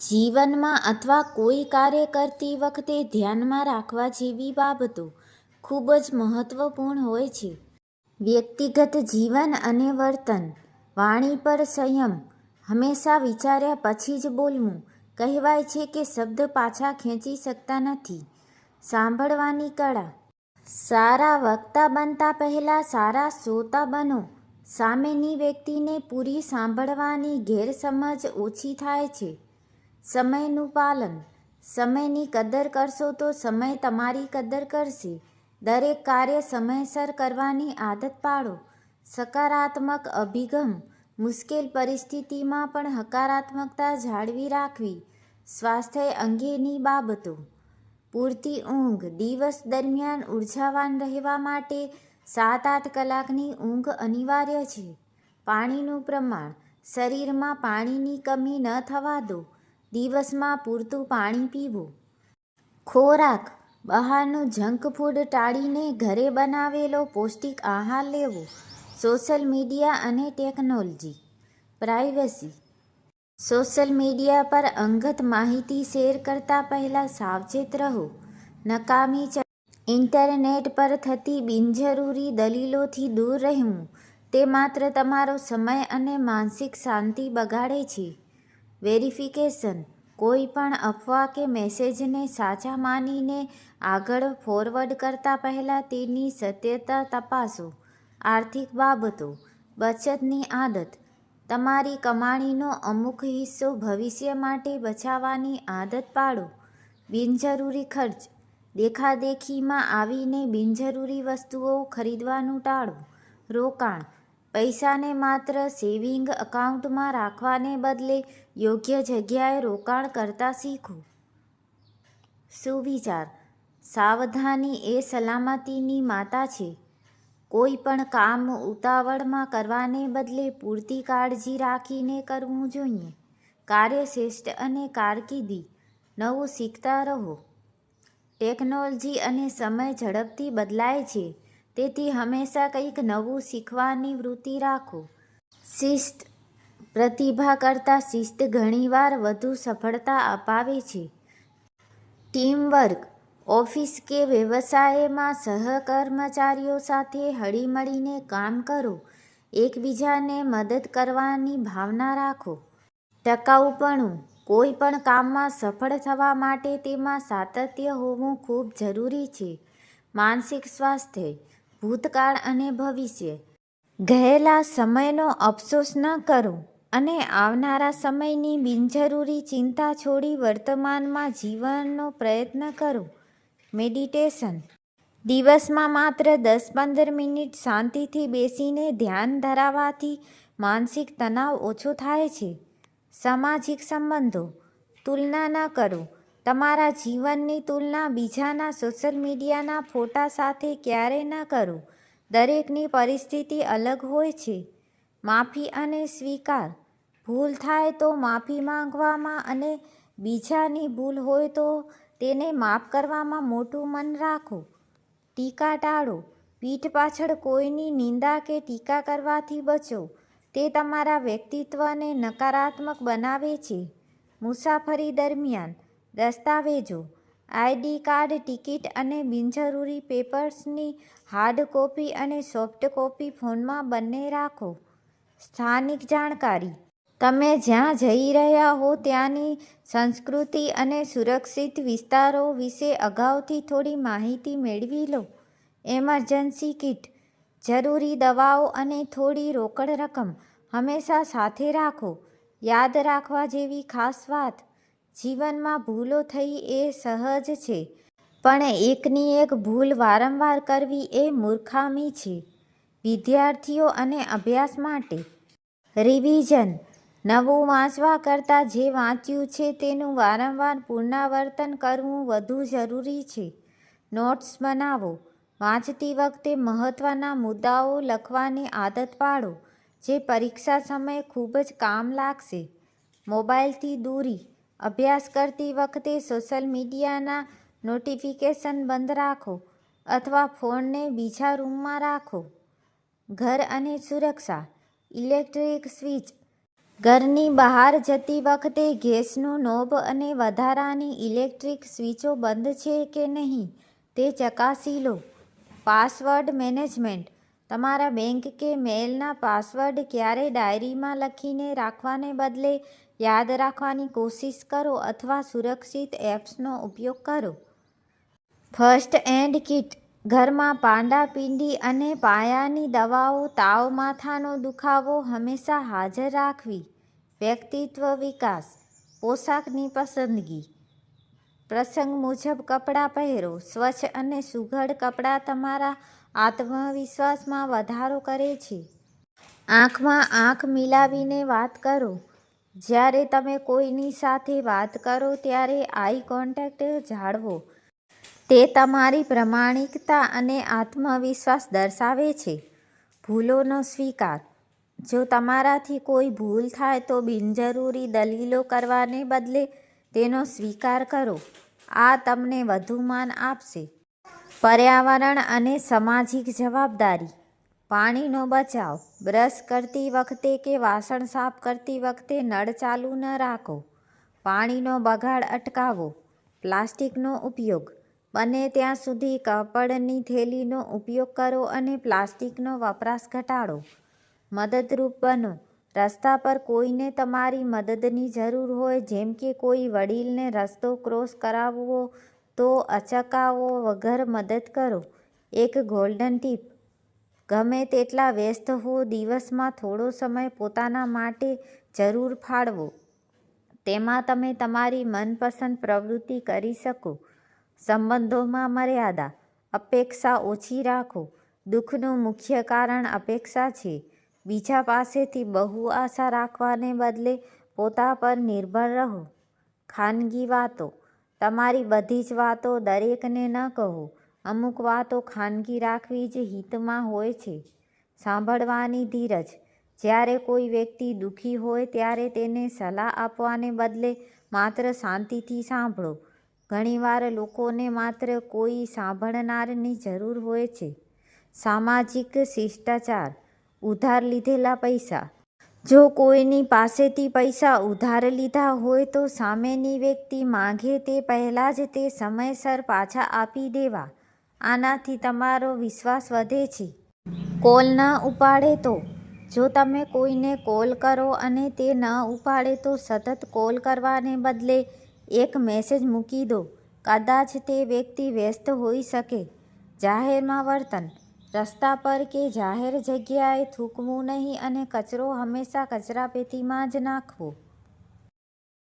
જીવનમાં અથવા કોઈ કાર્ય કરતી વખતે ધ્યાનમાં રાખવા જેવી બાબતો ખૂબ જ મહત્વપૂર્ણ હોય છે. વ્યક્તિગત જીવન અને વર્તન. વાણી પર સંયમ. હંમેશા વિચાર્યા પછી જ બોલવું. કહેવાય છે કે શબ્દ પાછા ખેંચી શકતા નથી. સાંભળવાની કળા. સારા વક્તા બનતા પહેલા સારા શ્રોતા બનો. સામેની વ્યક્તિને પૂરી સાંભળવાની ગેરસમજ ઓછી થાય છે. સમયનું પાલન. સમયની કદર કરશો તો સમય તમારી કદર કરશે. દરેક કાર્ય સમયસર કરવાની આદત પાડો. સકારાત્મક અભિગમ. મુશ્કેલ પરિસ્થિતિમાં પણ હકારાત્મકતા જાળવી રાખવી. સ્વાસ્થ્ય અંગેની બાબતો. પૂરતી ઊંઘ. દિવસ દરમિયાન ઉર્જાવાન રહેવા માટે 7-8 કલાકની ઊંઘ અનિવાર્ય છે. પાણીનું પ્રમાણ. શરીરમાં પાણીની કમી ન થવા દો. દિવસમાં પૂરતું પાણી પીવું. ખોરાક. બહારનું જંક ફૂડ ટાળીને ઘરે બનાવેલો પૌષ્ટિક આહાર લેવો. સોશિયલ મીડિયા અને ટેકનોલોજી. પ્રાઇવસી. સોશિયલ મીડિયા પર અંગત માહિતી શેર કરતા પહેલા સાવચેત રહો. નકામી ચર્ચા. ઇન્ટરનેટ પર થતી બિનજરૂરી દલીલોથી દૂર રહેવું. તે માત્ર તમારો સમય અને માનસિક શાંતિ બગાડે છે. વેરિફિકેશન. કોઈ પણ અફવા કે મેસેજને સાચા માનીને આગળ ફોરવર્ડ કરતા પહેલા તેની સત્યતા તપાસો. આર્થિક બાબતો. બચતની આદત. તમારી કમાણીનો અમુક હિસ્સો ભવિષ્ય માટે બચાવવાની આદત પાડો. બિનજરૂરી ખર્ચ. દેખાદેખીમાં આવીને બિનજરૂરી વસ્તુઓ ખરીદવાનું ટાળો. રોકાણ. પૈસાને માત્ર સેવિંગ એકાઉન્ટમાં રાખવાને બદલે યોગ્ય જગ્યાએ રોકાણ કરતા શીખો. સુવિચાર. સાવધાની એ સલામતીની માતા છે. કોઈ પણ કામ ઉતાવળમાં કરવાને બદલે પૂરતી કાળજી રાખીને કરવું જોઈએ. કાર્યશ્રેષ્ઠ અને કારકિર્દી. નવું શીખતા રહો. ટેકનોલોજી અને સમય ઝડપથી બદલાય છે. તેથી હંમેશા કંઈક નવું શીખવાની વૃત્તિ રાખો. શિસ્ત. પ્રતિભા કરતાં શિસ્ત ઘણીવાર વધુ સફળતા અપાવે છે. ટીમવર્ક. ઓફિસ કે વ્યવસાયમાં સહકર્મચારીઓ સાથે હળીમળીને કામ કરો. એકબીજાને મદદ કરવાની ભાવના રાખો. ટકાઉપણું. કોઈ પણ કામમાં સફળ થવા માટે તેમાં સાતત્ય હોવું ખૂબ જરૂરી છે. માનસિક સ્વાસ્થ્ય. ભૂતકાળ અને ભવિષ્ય. ગયેલા સમયનો અફસોસ ન કરો અને આવનારા સમયની બિનજરૂરી ચિંતા છોડી વર્તમાનમાં જીવવાનો પ્રયત્ન કરો. મેડિટેશન. દિવસમાં માત્ર 10-15 મિનિટ શાંતિથી બેસીને ધ્યાન ધરાવવાથી માનસિક તણાવ ઓછો થાય છે. સામાજિક સંબંધો. તુલના ન કરો. તમારા જીવનની તુલના બીજાના સોશિયલ મીડિયાના ફોટા સાથે ક્યારેય ન કરો. દરેકની પરિસ્થિતિ અલગ હોય છે. માફી અને સ્વીકાર. ભૂલ થાય તો માફી માંગવામાં અને બીજાની ભૂલ હોય તો તેને માફ કરવામાં મોટું મન રાખો. ટીકા ટાળો. પીઠ પાછળ કોઈની નિંદા કે ટીકા કરવાથી બચો. તે તમારા વ્યક્તિત્વને નકારાત્મક બનાવે છે. મુસાફરી દરમિયાન. દસ્તાવેજો. આઈડી કાર્ડ, ટિકિટ અને બિનજરૂરી પેપર્સની હાર્ડ કોપી અને સોફ્ટ કોપી ફોનમાં બંને રાખો. સ્થાનિક જાણકારી. તમે જ્યાં જઈ રહ્યા હો ત્યાંની સંસ્કૃતિ અને સુરક્ષિત વિસ્તારો વિશે અગાઉથી થોડી માહિતી મેળવી લો. Emergency kit. જરૂરી દવાઓ અને થોડી રોકડ રકમ હંમેશા સાથે રાખો. યાદ રાખવા જેવી ખાસ વાત. જીવનમાં ભૂલો થઈ એ સહજ છે, પણ એકની એક ભૂલ વારંવાર કરવી એ મૂર્ખામી છે. વિદ્યાર્થીઓ અને અભ્યાસ માટે. રિવિઝન. નવું વાંચવા કરતાં જે વાંચ્યું છે તેનું વારંવાર પુનરાવર્તન કરવું વધુ જરૂરી છે. નોટ્સ બનાવો. વાંચતી વખતે મહત્ત્વના મુદ્દાઓ લખવાની આદત પાડો, જે પરીક્ષા સમયે ખૂબ જ કામ લાગશે. મોબાઈલથી દૂરી. અભ્યાસ કરતી વખતે સોશિયલ મીડિયાના નોટિફિકેશન બંધ રાખો અથવા ફોનને બીજા રૂમમાં રાખો. ઘર અને સુરક્ષા. Electric switch. ઘરની બહાર જતી વખતે ગેસનું નોબ અને વધારાની ઇલેક્ટ્રિક સ્વિચો બંધ છે કે નહીં તે ચકાસી લો. Password management. તમારા બેંક કે મેલના પાસવર્ડ ક્યારેય ડાયરીમાં લખીને રાખવાને બદલે યાદ રાખવાની કોશિશ કરો અથવા સુરક્ષિત એપ્સનો ઉપયોગ કરો. First aid kit. ઘરમાં પાંડાપીંડી અને પાયાની દવાઓ. તાવ, માથાનો દુખાવો હંમેશા હાજર રાખવી. વ્યક્તિત્વ વિકાસ. પોશાકની પસંદગી. પ્રસંગ મુજબ કપડાં પહેરો. સ્વચ્છ અને સુઘડ કપડાં તમારા આત્મવિશ્વાસમાં વધારો કરે છે. આંખમાં આંખ મિલાવીને વાત કરો. જ્યારે તમે કોઈની સાથે વાત કરો ત્યારે આઈ કોન્ટેક્ટ જાળવો. તે તમારી પ્રામાણિકતા અને આત્મવિશ્વાસ દર્શાવે છે. ભૂલોનો સ્વીકાર. જો તમારાથી કોઈ ભૂલ થાય તો બિનજરૂરી દલીલો કરવાને બદલે તેનો સ્વીકાર કરો. આ તમને વધુ માન આપશે. પર્યાવરણ અને સામાજિક જવાબદારી. પાણીનો બચાવ. બ્રશ કરતી વખતે કે વાસણ સાફ કરતી વખતે નળ ચાલુ ન રાખો. પાણીનો બગાડ અટકાવો. પ્લાસ્ટિકનો ઉપયોગ. બને ત્યાં સુધી કાપડની થેલીનો ઉપયોગ કરો અને પ્લાસ્ટિકનો વપરાશ ઘટાડો. મદદરૂપ બનો. રસ્તા પર કોઈને તમારી મદદની જરૂર હોય, જેમ કે કોઈ વડીલને રસ્તો ક્રોસ કરાવવો, તો અચકાવો વગર મદદ કરો. એક ગોલ્ડન ટીપ. ગમે તેટલા વ્યસ્ત હો, દિવસમાં થોડો સમય પોતાના માટે જરૂર ફાળવો. તેમાં તમે તમારી મનપસંદ પ્રવૃત્તિ કરી શકો. સંબંધોમાં મર્યાદા. અપેક્ષા ઓછી રાખો. દુઃખનું મુખ્ય કારણ અપેક્ષા છે. બીજા પાસેથી બહુ આશા રાખવાને બદલે પોતા પર નિર્ભર રહો. ખાનગી વાતો. તમારી બધી જ વાતો દરેકને ન કહો. અમુક વાતો ખાનગી રાખવી જ હિતમાં હોય છે. સાંભળવાની ધીરજ. જ્યારે કોઈ વ્યક્તિ દુઃખી હોય ત્યારે તેને સલાહ આપવાને બદલે માત્ર શાંતિથી સાંભળો. ઘણીવાર લોકોને માત્ર કોઈ સાંભળનારની જરૂર હોય છે. સામાજિક શિષ્ટાચાર. ઉધાર લીધેલા પૈસા. જો કોઈની પાસેથી પૈસા ઉધાર લીધા હોય તો સામેની વ્યક્તિ માંગે તે પહેલાં જ તે સમયસર પાછા આપી દેવા. આનાથી તમારો વિશ્વાસ વધે છે. કોલ ન ઉપાડે તો. જો તમે કોઈને કોલ કરો અને તે ન ઉપાડે તો સતત કોલ કરવાને બદલે એક મેસેજ મૂકી દો. કદાચ તે વ્યક્તિ વ્યસ્ત હોઈ શકે. જાહેરમાં વર્તન. રસ્તા પર કે જાહેર જગ્યાએ થૂંકવું નહીં અને કચરો હંમેશા કચરાપેટીમાં જ નાખવો.